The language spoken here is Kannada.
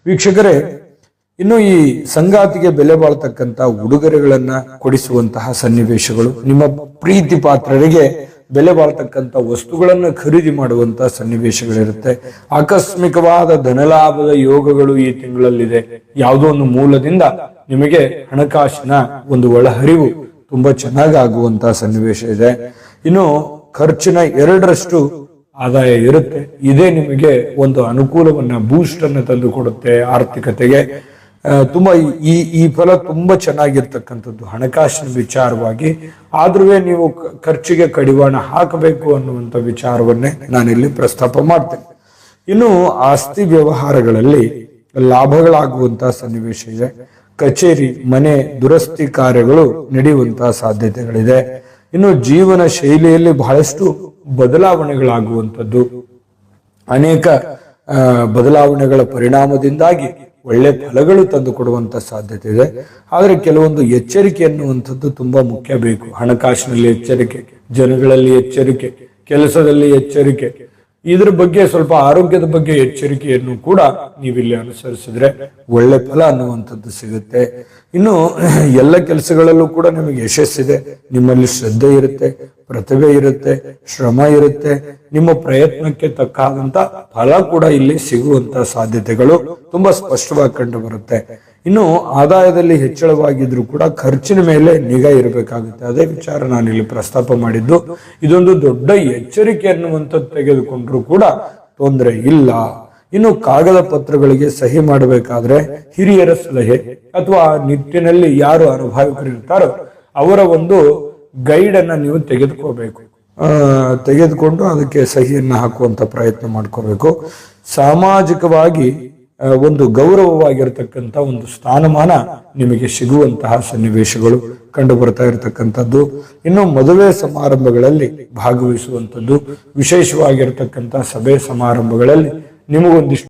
ವೀಕ್ಷಕರೇ, ಇನ್ನು ಈ ಸಂಗಾತಿಗೆ ಬೆಲೆ ಬಾಳ್ತಕ್ಕಂತ ಉಡುಗೊರೆಗಳನ್ನ ಕೊಡಿಸುವಂತಹ ಸನ್ನಿವೇಶಗಳು, ನಿಮ್ಮ ಪ್ರೀತಿ ಪಾತ್ರರಿಗೆ ಬೆಲೆ ಬಾಳ್ತಕ್ಕಂತ ವಸ್ತುಗಳನ್ನು ಖರೀದಿ ಮಾಡುವಂತಹ ಸನ್ನಿವೇಶಗಳಿರುತ್ತೆ. ಆಕಸ್ಮಿಕವಾದ ಧನಲಾಭದ ಯೋಗಗಳು ಈ ತಿಂಗಳಲ್ಲಿದೆ. ಯಾವುದೋ ಒಂದು ಮೂಲದಿಂದ ನಿಮಗೆ ಹಣಕಾಸಿನ ಒಂದು ಒಳಹರಿವು ತುಂಬಾ ಚೆನ್ನಾಗಿ ಆಗುವಂತಹ ಸನ್ನಿವೇಶ ಇದೆ. ಇನ್ನು ಖರ್ಚಿನ 2ರಷ್ಟು ಆದಾಯ ಇರುತ್ತೆ. ಇದೇ ನಿಮಗೆ ಒಂದು ಅನುಕೂಲವನ್ನ, ಬೂಸ್ಟ್ ಅನ್ನು ತಂದು ಕೊಡುತ್ತೆ ಆರ್ಥಿಕತೆಗೆ. ತುಂಬಾ ಈ ಫಲ ತುಂಬಾ ಚೆನ್ನಾಗಿರ್ತಕ್ಕಂಥದ್ದು ಹಣಕಾಸಿನ ವಿಚಾರವಾಗಿ. ಆದ್ರೂ ನೀವು ಖರ್ಚಿಗೆ ಕಡಿವಾಣ ಹಾಕಬೇಕು ಅನ್ನುವಂಥ ವಿಚಾರವನ್ನೇ ನಾನಿಲ್ಲಿ ಪ್ರಸ್ತಾಪ ಮಾಡ್ತೇನೆ. ಇನ್ನು ಆಸ್ತಿ ವ್ಯವಹಾರಗಳಲ್ಲಿ ಲಾಭಗಳಾಗುವಂತಹ ಸನ್ನಿವೇಶ ಇದೆ. ಕಚೇರಿ, ಮನೆ ದುರಸ್ತಿ ಕಾರ್ಯಗಳು ನಡೆಯುವಂತಹ ಸಾಧ್ಯತೆಗಳಿದೆ. ಇನ್ನು ಜೀವನ ಶೈಲಿಯಲ್ಲಿ ಬಹಳಷ್ಟು ಬದಲಾವಣೆಗಳಾಗುವಂಥದ್ದು, ಅನೇಕ ಬದಲಾವಣೆಗಳ ಪರಿಣಾಮದಿಂದಾಗಿ ಒಳ್ಳೆ ಫಲಗಳು ತಂದು ಕೊಡುವಂತ ಸಾಧ್ಯತೆ ಇದೆ. ಆದರೆ ಕೆಲವೊಂದು ಎಚ್ಚರಿಕೆ ಅನ್ನುವಂಥದ್ದು ತುಂಬಾ ಮುಖ್ಯ ಬೇಕು. ಹಣಕಾಸಿನಲ್ಲಿ ಎಚ್ಚರಿಕೆ, ಜನಗಳಲ್ಲಿ ಎಚ್ಚರಿಕೆ, ಕೆಲಸದಲ್ಲಿ ಎಚ್ಚರಿಕೆ, ಇದ್ರ ಬಗ್ಗೆ ಸ್ವಲ್ಪ ಆರೋಗ್ಯದ ಬಗ್ಗೆ ಎಚ್ಚರಿಕೆಯನ್ನು ಕೂಡ ನೀವಿಲ್ಲಿ ಅನುಸರಿಸಿದ್ರೆ ಒಳ್ಳೆ ಫಲ ಅನ್ನುವಂಥದ್ದು ಸಿಗುತ್ತೆ. ಇನ್ನು ಎಲ್ಲ ಕೆಲಸಗಳಲ್ಲೂ ಕೂಡ ನಿಮಗೆ ಯಶಸ್ಸಿದೆ. ನಿಮ್ಮಲ್ಲಿ ಶ್ರದ್ಧೆ ಇರುತ್ತೆ, ಪ್ರತಿಭೆ ಇರುತ್ತೆ, ಶ್ರಮ ಇರುತ್ತೆ. ನಿಮ್ಮ ಪ್ರಯತ್ನಕ್ಕೆ ತಕ್ಕಾದಂತ ಫಲ ಕೂಡ ಇಲ್ಲಿ ಸಿಗುವಂತ ಸಾಧ್ಯತೆಗಳು ತುಂಬಾ ಸ್ಪಷ್ಟವಾಗಿ ಕಂಡು ಬರುತ್ತೆ. ಇನ್ನು ಆದಾಯದಲ್ಲಿ ಹೆಚ್ಚಳವಾಗಿದ್ರು ಕೂಡ ಖರ್ಚಿನ ಮೇಲೆ ನಿಗಾ ಇರಬೇಕಾಗುತ್ತೆ. ಅದೇ ವಿಚಾರ ನಾನಿಲ್ಲಿ ಪ್ರಸ್ತಾಪ ಮಾಡಿದ್ದು. ಇದೊಂದು ದೊಡ್ಡ ಎಚ್ಚರಿಕೆ ಅನ್ನುವಂಥದ್ದು ತೆಗೆದುಕೊಂಡ್ರು ಕೂಡ ತೊಂದರೆ ಇಲ್ಲ. ಇನ್ನು ಕಾಗದ ಪತ್ರಗಳಿಗೆ ಸಹಿ ಮಾಡಬೇಕಾದ್ರೆ ಹಿರಿಯರ ಸಲಹೆ ಅಥವಾ ಆ ನಿಟ್ಟಿನಲ್ಲಿ ಯಾರು ಅನುಭವಿಕರಿರ್ತಾರೋ ಅವರ ಒಂದು ಗೈಡ್ ಅನ್ನ ನೀವು ತೆಗೆದುಕೊಂಡು ಅದಕ್ಕೆ ಸಹಿಯನ್ನ ಹಾಕುವಂತ ಪ್ರಯತ್ನ ಮಾಡ್ಕೋಬೇಕು. ಸಾಮಾಜಿಕವಾಗಿ ಒಂದು ಗೌರವವಾಗಿರತಕ್ಕಂತ ಒಂದು ಸ್ಥಾನಮಾನ ನಿಮಗೆ ಸಿಗುವಂತಹ ಸನ್ನಿವೇಶಗಳು ಕಂಡು ಬರ್ತಾ ಇರತಕ್ಕಂಥದ್ದು. ಇನ್ನು ಮದುವೆ ಸಮಾರಂಭಗಳಲ್ಲಿ ಭಾಗವಹಿಸುವಂಥದ್ದು, ವಿಶೇಷವಾಗಿರತಕ್ಕಂತ ಸಭೆ ಸಮಾರಂಭಗಳಲ್ಲಿ ನಿಮಗೊಂದಿಷ್ಟು